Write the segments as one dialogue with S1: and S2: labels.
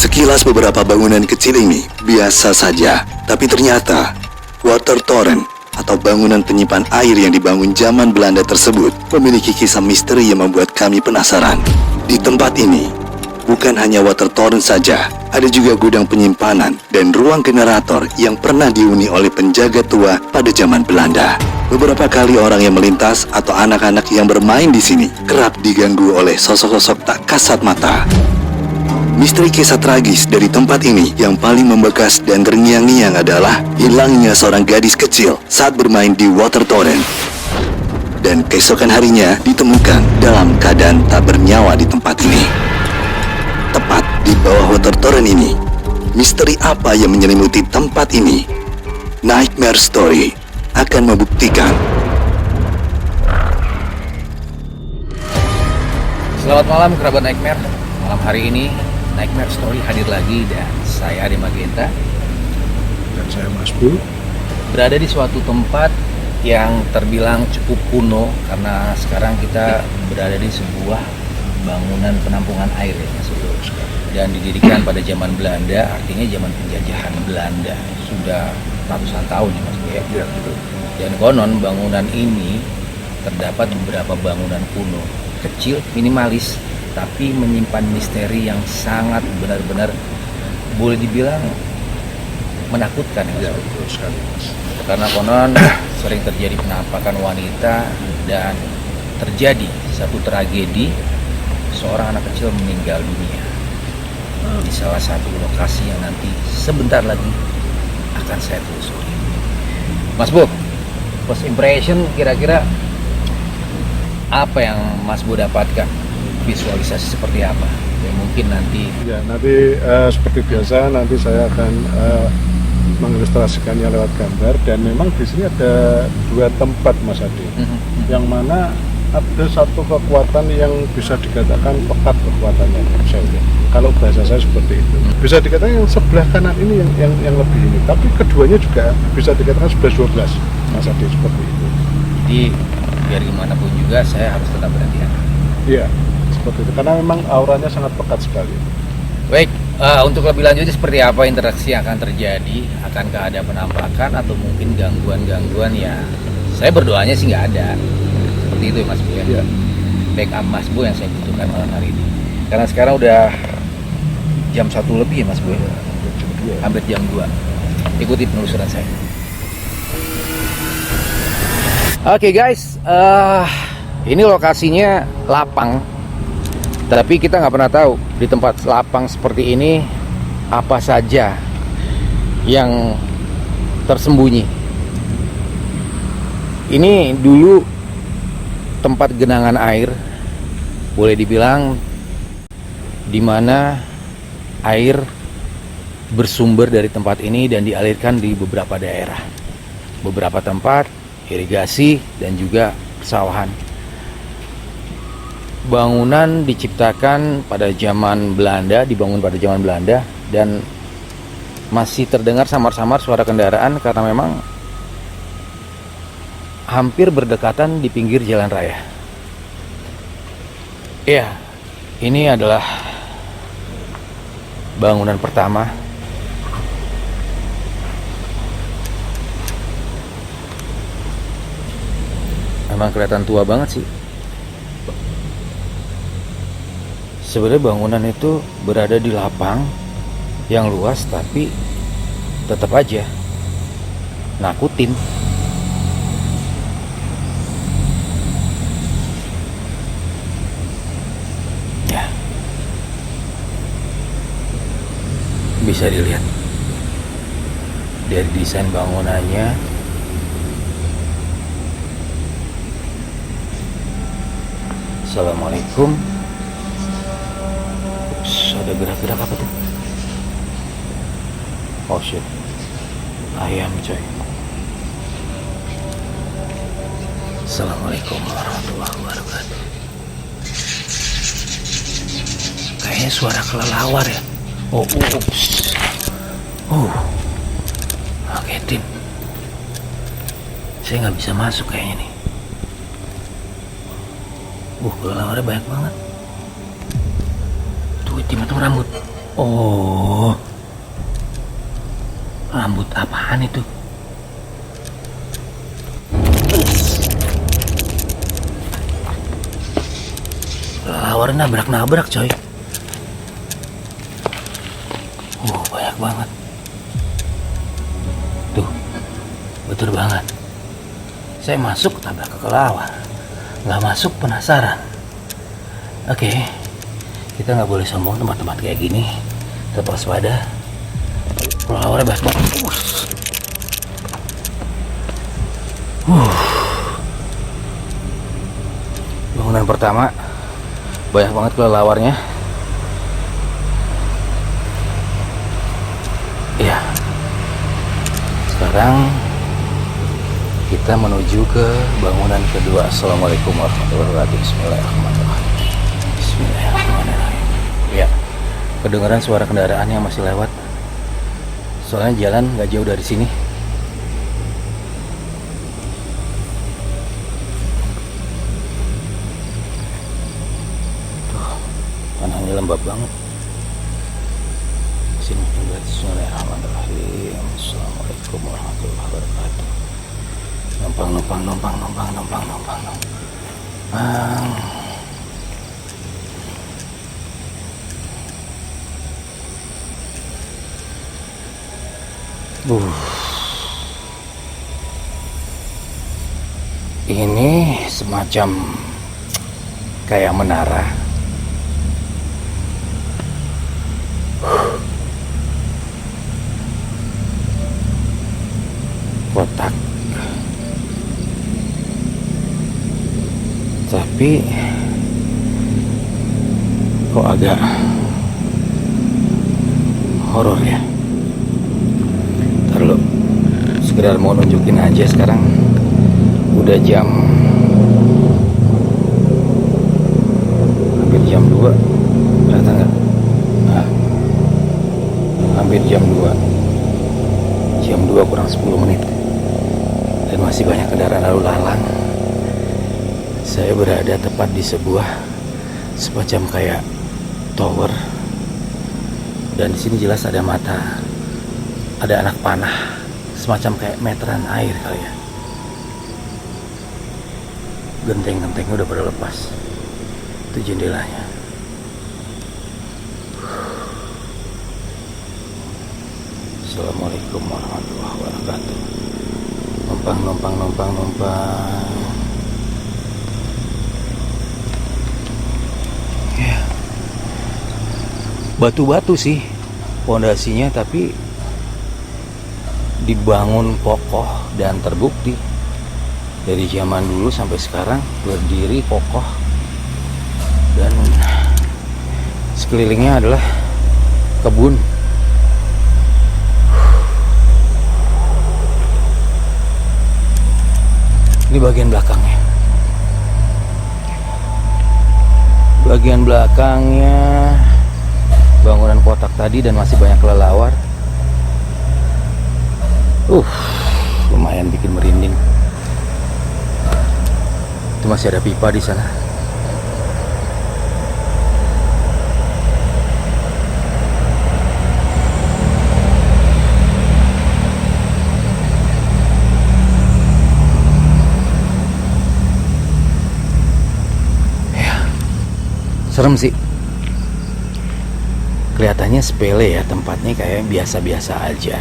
S1: Sekilas beberapa bangunan kecil ini biasa saja, tapi ternyata water torrent atau bangunan penyimpan air yang dibangun zaman Belanda tersebut memiliki kisah misteri yang membuat kami penasaran. Di tempat ini, bukan hanya water torrent saja, ada juga gudang penyimpanan dan ruang generator yang pernah dihuni oleh penjaga tua pada zaman Belanda. Beberapa kali orang yang melintas atau anak-anak yang bermain di sini kerap diganggu oleh sosok-sosok tak kasat mata. Misteri kisah tragis dari tempat ini yang paling membekas dan terngiang-ngiang adalah hilangnya seorang gadis kecil saat bermain di water torrent. Dan keesokan harinya ditemukan dalam keadaan tak bernyawa di tempat ini. Tepat di bawah water torrent ini, misteri apa yang menyelimuti tempat ini? Nightmare Story akan membuktikan.
S2: Selamat malam kerabat Nightmare. Malam hari ini Nightmare Story hadir lagi dan saya Ade Magenta
S3: dan saya Mas Bu
S2: berada di suatu tempat yang terbilang cukup kuno karena sekarang kita berada di sebuah bangunan penampungan air ya Mas Bu. Dan didirikan pada zaman Belanda, artinya zaman penjajahan Belanda, sudah ratusan tahun ya Mas Bu ya.
S3: Ya, betul.
S2: Dan konon bangunan ini terdapat beberapa bangunan kuno, kecil, minimalis, tapi menyimpan misteri yang sangat benar-benar boleh dibilang menakutkan ya,
S3: Ya, betul sekali, Mas.
S2: karena konon sering terjadi penampakan wanita dan terjadi satu tragedi, seorang anak kecil meninggal dunia di salah satu lokasi yang nanti sebentar lagi akan saya telusuri. Mas Bu, first impression kira-kira apa yang Mas Bu dapatkan? Visualisasi seperti apa? Ya, mungkin nanti.
S3: Ya, nanti seperti biasa nanti saya akan mengilustrasikannya lewat gambar, dan memang di sini ada dua tempat Mas Adi, yang mana ada satu kekuatan yang bisa dikatakan pekat kekuatannya. Kalau bahasa saya seperti itu. Bisa dikatakan yang sebelah kanan ini yang lebih ini, tapi keduanya juga bisa dikatakan 11-12 Mas Adi, seperti itu.
S2: Jadi biar gimana pun juga saya harus tetap berhati-hati.
S3: Iya, seperti itu, karena memang auranya sangat pekat sekali.
S2: Baik, untuk lebih lanjutnya seperti apa interaksi yang akan terjadi? Akankah ada penampakan atau mungkin gangguan-gangguan? Ya, saya berdoanya sih nggak ada. Seperti itu ya Mas Bu ya.
S3: Iya.
S2: Backup Mas Bu yang saya butuhkan malam hari ini. Karena sekarang udah jam 1 lebih ya Mas Bu ya. Hampir jam 2. Ikuti penelusuran saya. Oke guys, ini lokasinya lapang, tapi kita nggak pernah tahu di tempat lapang seperti ini apa saja yang tersembunyi. Ini dulu tempat genangan air, boleh dibilang di mana air bersumber dari tempat ini dan dialirkan di beberapa daerah, beberapa tempat irigasi dan juga persawahan. Bangunan diciptakan pada zaman Belanda, dibangun pada zaman Belanda, dan masih terdengar samar-samar suara kendaraan karena memang hampir berdekatan di pinggir jalan raya. Ya, ini adalah bangunan pertama. Memang kelihatan tua banget sih. Sebenarnya bangunan itu berada di lapang yang luas, tapi tetap aja nakutin. Ya, bisa dilihat dari desain bangunannya. Assalamualaikum. Ups, ada gerak-gerak apa tuh? Oh shit, ayam coy. Assalamualaikum warahmatullahi wabarakatuh. Kayaknya suara kelelawar ya. Oh, ups. Ngagetin. Saya nggak bisa masuk kayaknya nih. Kelelawarnya banyak banget. Tuh, timah tuh rambut. Oh, rambut apaan itu? Lawarnya nabrak-nabrak coy. Banyak banget. Tuh, betul banget. Saya masuk tabrak ke kelawar, nggak masuk penasaran. Oke, kita nggak boleh sombong tempat-tempat kayak gini. Tetap waspada. Lawarnya banyak banget. Bangunan pertama banyak banget kelelawarnya. Ya, sekarang kita menuju ke bangunan kedua. Assalamualaikum warahmatullahi wabarakatuh. Bismillahirrahmanirrahim. Bismillahirrahmanirrahim. Ya, kedengaran suara kendaraan yang masih lewat. Soalnya jalan nggak jauh dari sini. Tuh, tanahnya lembab banget. Bismillahirrahmanirrahim. Assalamualaikum warahmatullahi wabarakatuh. Numpang. Ini semacam kayak menara. Kotak, tapi kok agak horor ya. Ntar lo sekedar mau nunjukin aja. Sekarang udah hampir jam 2. Kelihatan nggak? Nah, hampir jam 2 kurang 10 menit. Dan masih banyak kendaraan lalu lalang. Saya berada tepat di sebuah semacam kayak tower, dan di sini jelas ada mata, ada anak panah, semacam kayak meteran air kali ya. Genteng-gentengnya udah pada lepas. Itu jendelanya. Assalamualaikum warahmatullahi wabarakatuh. Numpang. Ya. Batu-batu sih pondasinya, tapi dibangun kokoh dan terbukti dari zaman dulu sampai sekarang berdiri kokoh, dan sekelilingnya adalah kebun. Ini bagian belakangnya. Bagian belakangnya bangunan kotak tadi, dan masih banyak kelelawar. Lumayan bikin merinding. Itu masih ada pipa di sana. Serem sih. Kelihatannya sepele ya, tempatnya kayak biasa-biasa aja.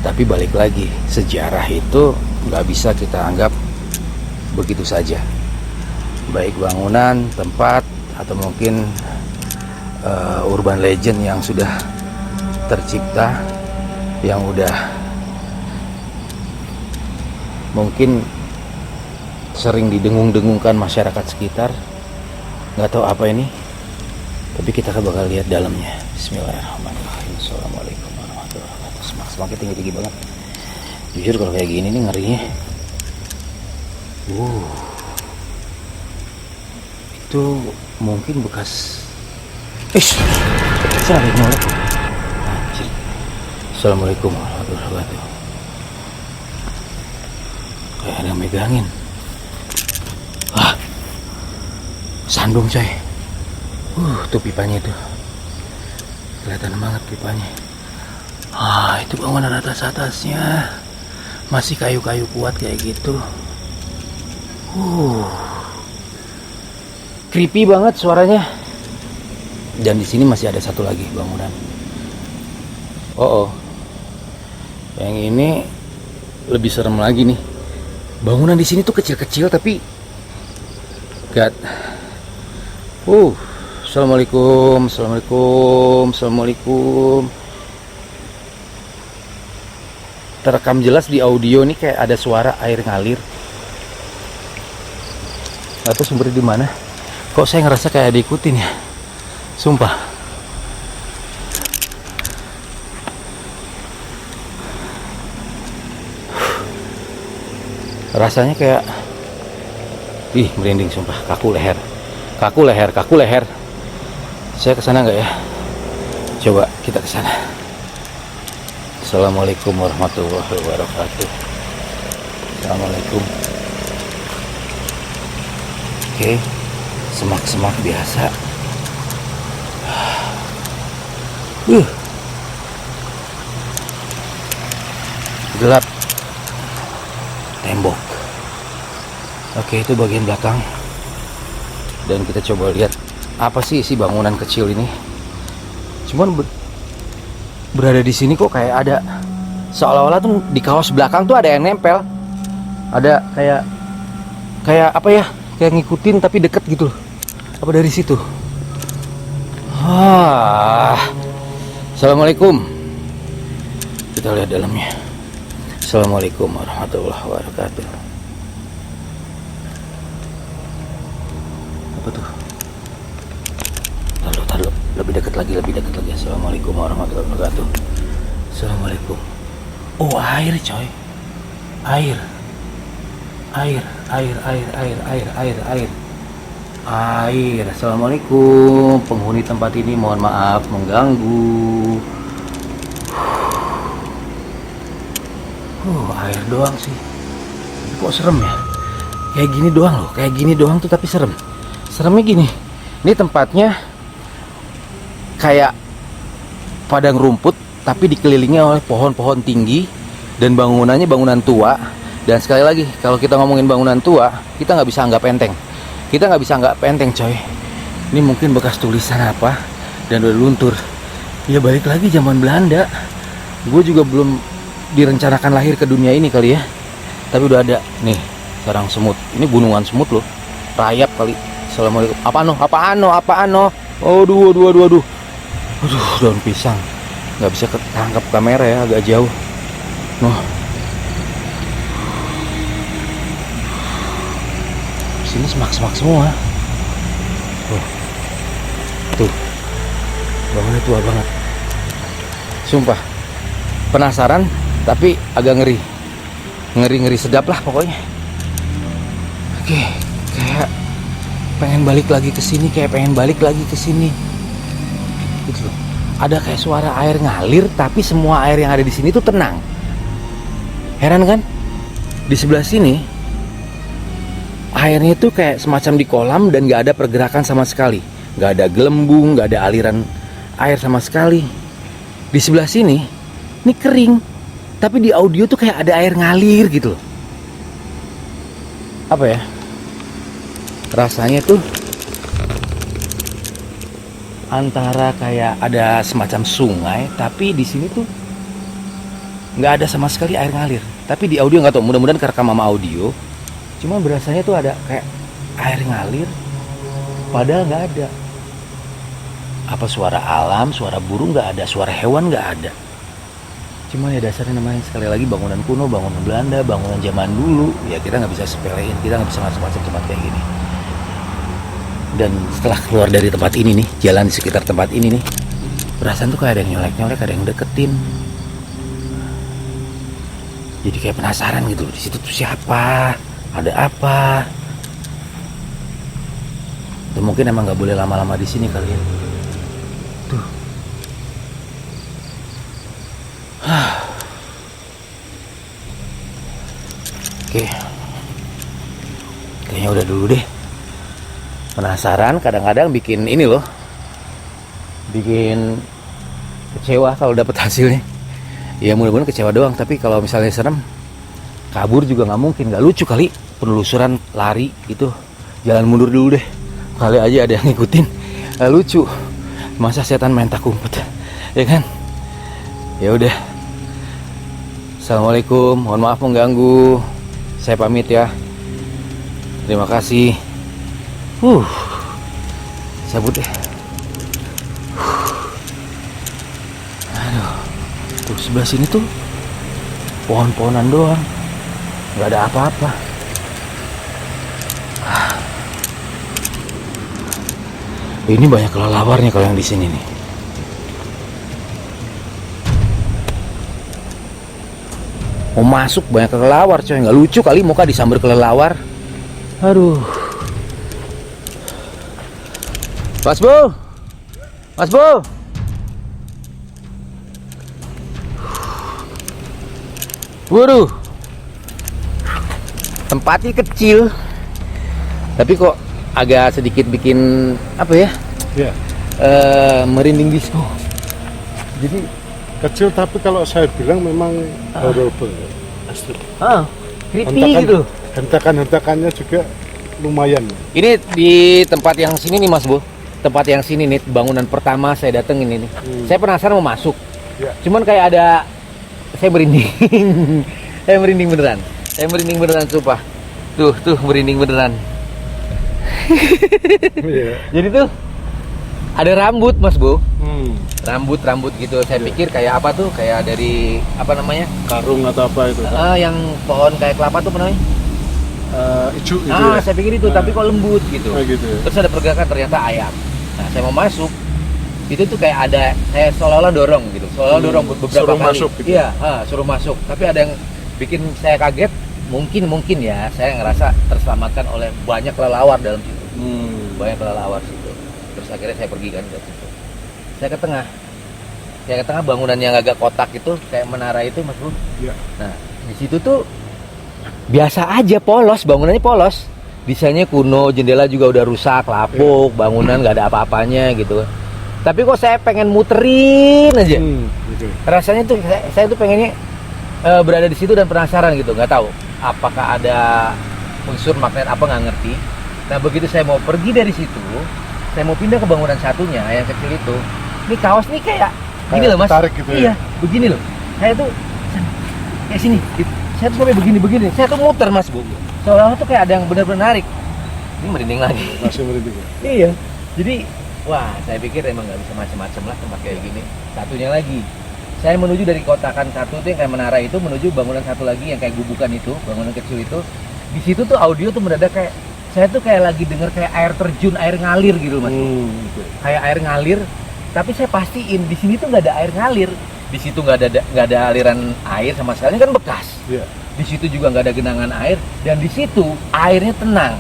S2: Tapi balik lagi, sejarah itu nggak bisa kita anggap begitu saja. Baik bangunan, tempat, atau mungkin urban legend yang sudah tercipta, yang udah mungkin sering didengung-dengungkan masyarakat sekitar. Nggak tahu apa ini, tapi kita bakal lihat dalamnya. Bismillahirrahmanirrahim. Assalamualaikum warahmatullahi wabarakatuh. Semakin tinggi banget. Jujur kalau kayak gini nih ngerinya. Itu mungkin bekas. Saya ada nolak. Anjir. Assalamualaikum warahmatullahi wabarakatuh. Kayak ada yang megangin. Sandung coy. Tuh pipanya itu. kelihatan banget pipanya. Ah, itu bangunan atasnya masih kayu-kayu kuat kayak gitu. Creepy banget suaranya. Dan di sini masih ada satu lagi bangunan. Yang ini lebih serem lagi nih. Bangunan di sini tuh kecil-kecil tapi God. Assalamualaikum. Terekam jelas di audio nih kayak ada suara air ngalir. Atau sumbernya di mana? Kok saya ngerasa kayak diikutin ya? Sumpah. Rasanya kayak merinding sumpah, kaku leher. Saya kesana nggak ya? Coba kita kesana. Assalamualaikum warahmatullahi wabarakatuh. Assalamualaikum. Oke, semak-semak biasa. Gelap. Tembok. Oke, itu bagian belakang. Dan kita coba lihat apa sih isi bangunan kecil ini. Cuman berada di sini kok kayak ada seolah-olah tuh di kaos belakang tuh ada yang nempel. Ada kayak apa ya? Kayak ngikutin tapi deket gitu. Apa dari situ? Assalamualaikum. Kita lihat dalamnya. Assalamualaikum warahmatullahi wabarakatuh. Apa tuh? Taruh. Lebih dekat lagi. Assalamualaikum warahmatullahi wabarakatuh. Assalamualaikum. Oh, air coy. Air. Assalamualaikum. Penghuni tempat ini mohon maaf mengganggu. Air doang sih. Kok serem ya? Kayak gini doang tuh tapi serem. Seremnya gini. Ini tempatnya kayak padang rumput tapi dikelilingi oleh pohon-pohon tinggi dan bangunannya bangunan tua. Dan sekali lagi, kalau kita ngomongin bangunan tua, kita nggak bisa anggap enteng. Coy. Ini mungkin bekas tulisan apa dan udah luntur. Ya balik lagi zaman Belanda. Gue juga belum direncanakan lahir ke dunia ini kali ya. Tapi udah ada nih sarang semut. Ini gunungan semut loh. Rayap kali. Assalamualaikum. Apaan no? Aduh. Aduh, daun pisang. Nggak bisa ketangkap kamera ya, agak jauh. Sini semak-semak semua. Tuh. Bangunnya tua banget. Sumpah. Penasaran tapi agak ngeri. Ngeri sedap lah pokoknya. Oke, kayak pengen balik lagi ke sini. Gitu loh. Ada kayak suara air ngalir tapi semua air yang ada di sini tuh tenang. Heran kan? Di sebelah sini airnya tuh kayak semacam di kolam dan gak ada pergerakan sama sekali. Gak ada gelembung, gak ada aliran air sama sekali. Di sebelah sini ini kering, tapi di audio tuh kayak ada air ngalir gitu loh. Apa ya? Rasanya tuh antara kayak ada semacam sungai, tapi di sini tuh nggak ada sama sekali air ngalir. Tapi di audio nggak tahu, mudah-mudahan kerekam sama audio. Cuma berasanya tuh ada kayak air ngalir, padahal nggak ada. Apa suara alam, suara burung nggak ada, suara hewan nggak ada. Cuma ya dasarnya namanya sekali lagi bangunan kuno, bangunan Belanda, bangunan zaman dulu. Ya kita nggak bisa sepelein, kita nggak bisa macam-macam tempat kayak gini. Dan setelah keluar dari tempat ini nih, jalan di sekitar tempat ini nih, perasaan tuh kayak ada yang nyolek-nyolek, ada yang deketin. Jadi kayak penasaran gitu loh, di situ tuh siapa, ada apa. Dan mungkin emang nggak boleh lama-lama di sini kali ya. Tuh. Oke. Kayaknya udah dulu deh. Penasaran, kadang-kadang bikin ini loh, bikin kecewa kalau dapat hasilnya. Ya mudah-mudahan kecewa doang, tapi kalau misalnya serem, kabur juga nggak mungkin, nggak lucu kali. Penelusuran lari itu jalan mundur dulu deh, kali aja ada yang ngikutin, nggak lucu. Masa setan main tak umpet, ya kan? Ya udah. Assalamualaikum, mohon maaf mengganggu. Saya pamit ya. Terima kasih. Cabut deh. Aduh, tuh sebelah sini tuh pohon-pohonan doang, nggak ada apa-apa. Ini banyak kelelawarnya kalau yang di sini nih. Mau masuk banyak kelelawar, coy, nggak lucu kali muka disambar kelelawar. Aduh. Mas Bu, Mas Bu. Waduh, tempatnya kecil, tapi kok agak sedikit bikin apa ya?
S3: Ya.
S2: Merinding disco.
S3: Jadi kecil tapi kalau saya bilang memang horrible. Asli.
S2: Creepy gitu.
S3: Hentakan-hentakannya juga lumayan.
S2: Ini di tempat yang sini nih Mas Bu. Tempat yang sini nih, bangunan pertama saya dateng ini nih. Saya penasaran mau masuk.
S3: Ya.
S2: Cuman kayak ada, saya merinding. Saya merinding beneran. Saya merinding beneran sumpah. Tuh merinding beneran.
S3: Iya.
S2: Jadi tuh ada rambut Mas Bu. Rambut gitu. Saya pikir kayak apa tuh? Kayak dari apa namanya?
S3: Karung atau apa itu?
S2: Yang pohon kayak kelapa tuh apa namanya?
S3: Ijuk itu. Ya?
S2: Saya pikir itu, tapi kok lembut gitu.
S3: Gitu ya?
S2: Terus ada pergerakan, ternyata ayam. Nah, saya mau masuk. Itu tuh kayak ada, saya seolah-olah dorong gitu. Seolah-olah dorong beberapa
S3: suruh
S2: kali.
S3: Masuk gitu.
S2: Iya, suruh masuk. Tapi ada yang bikin saya kaget. Mungkin ya, saya ngerasa terselamatkan oleh banyak kelelawar dalam situ. Banyak kelelawar situ. Terus akhirnya saya pergi kan ke situ. Saya ke tengah. Bangunan yang agak kotak itu, kayak menara itu Mas Bu.
S3: Iya.
S2: Nah, di situ tuh biasa aja, polos, bangunannya polos. Desainnya kuno, jendela juga udah rusak, lapuk, bangunan nggak ada apa-apanya gitu. Tapi kok saya pengen muterin aja.
S3: Gitu.
S2: Rasanya tuh saya tuh pengennya berada di situ dan penasaran gitu, nggak tahu apakah ada unsur magnet apa, nggak ngerti. Nah begitu saya mau pergi dari situ, saya mau pindah ke bangunan satunya yang kecil itu. Ini kaos nih kayak gini loh Mas.
S3: Tarik gitu
S2: iya,
S3: ya?
S2: begini loh. Saya tuh kayak sini. Saya tuh sampai begini. Saya tuh muter Mas Bu. Seolah-olah tuh kayak ada yang benar-benar narik. Ini merinding lagi.
S3: Masih merinding ya?
S2: Iya. Jadi, wah, saya pikir emang nggak bisa macam-macam lah tempat kayak gini. Satunya lagi, saya menuju dari kotakan satu tuh yang kayak menara itu, menuju bangunan satu lagi yang kayak gubukan itu, bangunan kecil itu. Di situ tuh audio tuh mendadak kayak, saya tuh kayak lagi denger kayak air terjun, air ngalir gitu Mas.
S3: Gitu.
S2: Kayak air ngalir. Tapi saya pastiin di sini tuh nggak ada air ngalir. Di situ nggak ada aliran air sama sekali, kan bekas.
S3: Iya.
S2: Di situ juga nggak ada genangan air, dan di situ airnya tenang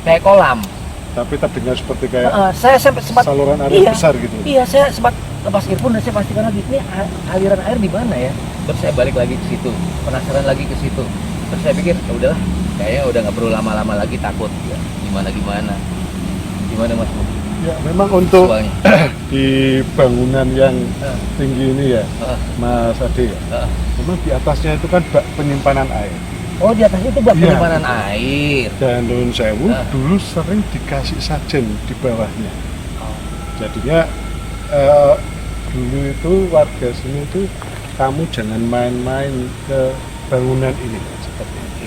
S2: kayak kolam.
S3: Tapi terdengar seperti kayak
S2: Saya sempat
S3: saluran air besar gitu.
S2: Iya, saya sempat lepas earphone dan saya pastikan lagi ini aliran air di mana ya. Terus saya balik lagi ke situ, penasaran lagi ke situ. Terus saya pikir ya udahlah, kayaknya udah nggak perlu lama-lama lagi, takut ya. Gimana Mas Bu?
S3: Ya memang untuk
S2: Soalnya.
S3: di bangunan yang tinggi ini ya, Mas Ade ya. Memang di atasnya itu kan bak penyimpanan air.
S2: Oh, di atasnya itu bak
S3: Iya.
S2: penyimpanan air.
S3: Dan Nun Sewu dulu sering dikasih sajen di bawahnya. Jadinya dulu itu warga sini itu, kamu jangan main-main ke bangunan ini seperti itu.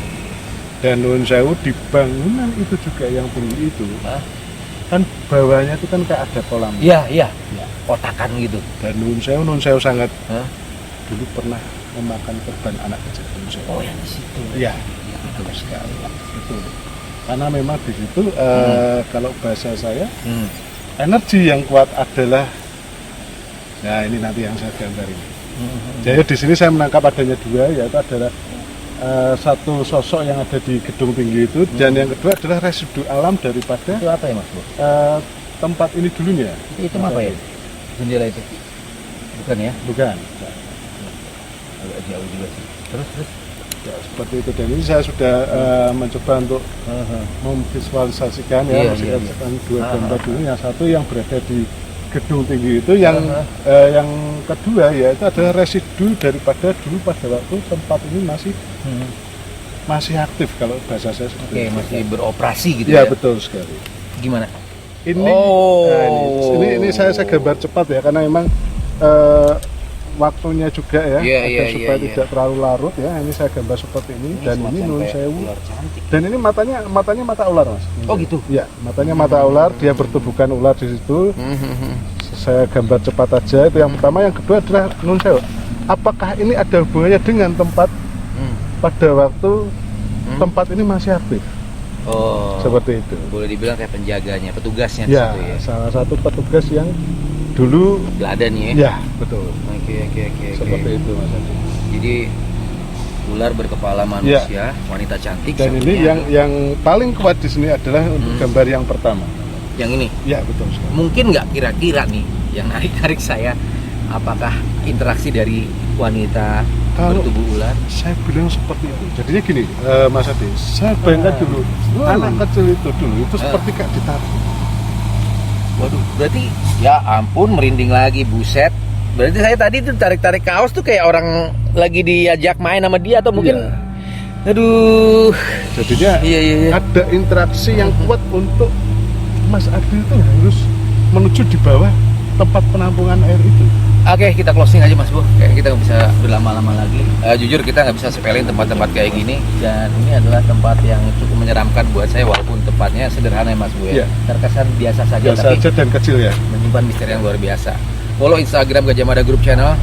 S3: Dan Nun Sewu di bangunan itu juga yang tinggi itu, kan bawahnya itu kan kayak ada kolam.
S2: Iya. Kotakan gitu.
S3: Dan Nun Sewu sangat dulu pernah memakan korban anak kecil Nun Sewu.
S2: Oh, yang di situ.
S3: Iya, betul sekali. Itu. Karena memang di situ kalau bahasa saya energi yang kuat adalah, nah ini nanti yang saya gambar ini. Jadi di sini saya menangkap adanya dua, yaitu adalah satu sosok yang ada di gedung tinggi itu, dan yang kedua adalah residu alam daripada
S2: Itu apa ya Mas Bu?
S3: tempat ini dulunya.
S2: Itu apa ya? Jendela itu? Bukan ya?
S3: Bukan.
S2: Agak jauh juga sih. Terus.
S3: Ya, seperti itu. Dan ini saya sudah mencoba untuk memvisualisasikan ya, dua gambar dulu. Yang satu yang berada di gedung tinggi itu yang kedua ya itu adalah residu daripada dulu pada waktu tempat ini masih aktif kalau bahasa saya seperti
S2: Oke,
S3: itu.
S2: masih beroperasi gitu
S3: Ya
S2: ya.
S3: betul sekali.
S2: Gimana?
S3: Ini,
S2: Oh.
S3: nah, ini saya gambar cepat ya karena memang waktunya juga ya
S2: Iya,
S3: agar
S2: iya,
S3: supaya
S2: iya.
S3: tidak terlalu larut ya. Ini saya gambar seperti ini dan ini nun sewu. Dan ini matanya mata ular mas.
S2: Oh gitu.
S3: Ya matanya mata ular, dia bertubuhkan ular di situ. Saya gambar cepat aja itu yang pertama. Yang kedua adalah nun sewu. Apakah ini ada hubungannya dengan tempat pada waktu tempat ini masih aktif?
S2: Oh.
S3: Seperti itu.
S2: Boleh dibilang kayak penjaganya, petugasnya di
S3: Ya,
S2: situ ya.
S3: salah satu petugas yang dulu
S2: Teladan ya.
S3: ya betul.
S2: Oke.
S3: Seperti itu Mas Adi.
S2: Jadi ular berkepala manusia, wanita cantik.
S3: Dan ini
S2: satunya.
S3: yang paling kuat di sini adalah untuk gambar yang pertama.
S2: Yang ini.
S3: Ya betul sekali.
S2: Mungkin nggak kira-kira nih yang narik saya, apakah interaksi dari wanita
S3: Kalau
S2: bertubuh ular?
S3: saya bilang seperti itu. Jadinya gini, Mas Adi, saya bayangkan dulu anak kecil itu dulu itu seperti kayak ditarik.
S2: Waduh, berarti ya ampun merinding lagi, buset. Berarti saya tadi tuh tarik-tarik kaos tuh kayak orang lagi diajak main sama dia atau mungkin aduh.
S3: Jadinya
S2: Iya.
S3: ada interaksi yang kuat untuk Mas Adi itu harus menuju di bawah tempat penampungan air itu.
S2: Oke, kita closing aja Mas Bu. Kayak kita nggak bisa berlama-lama lagi. Jujur kita nggak bisa sepelin tempat-tempat kayak gini. Dan ini adalah tempat yang cukup menyeramkan buat saya walaupun tempatnya sederhana ya Mas Bu ya.
S3: Iya.
S2: Terkesan biasa saja
S3: Biasa
S2: tapi
S3: aja dan kecil ya.
S2: menyimpan misteri yang luar biasa. Follow Instagram Gajah Mada Group Channel,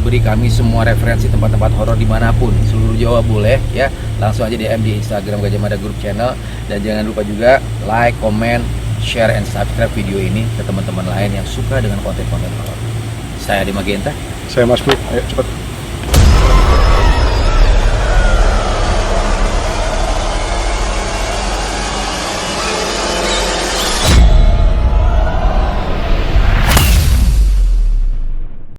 S2: beri kami semua referensi tempat-tempat horor dimanapun, seluruh Jawa boleh ya. Langsung aja DM di Instagram Gajah Mada Group Channel. Dan jangan lupa juga like, comment, share, and subscribe video ini ke teman-teman lain yang suka dengan konten-konten horor. Saya Adi Magenta.
S3: Saya Mas Bu, ayo cepat.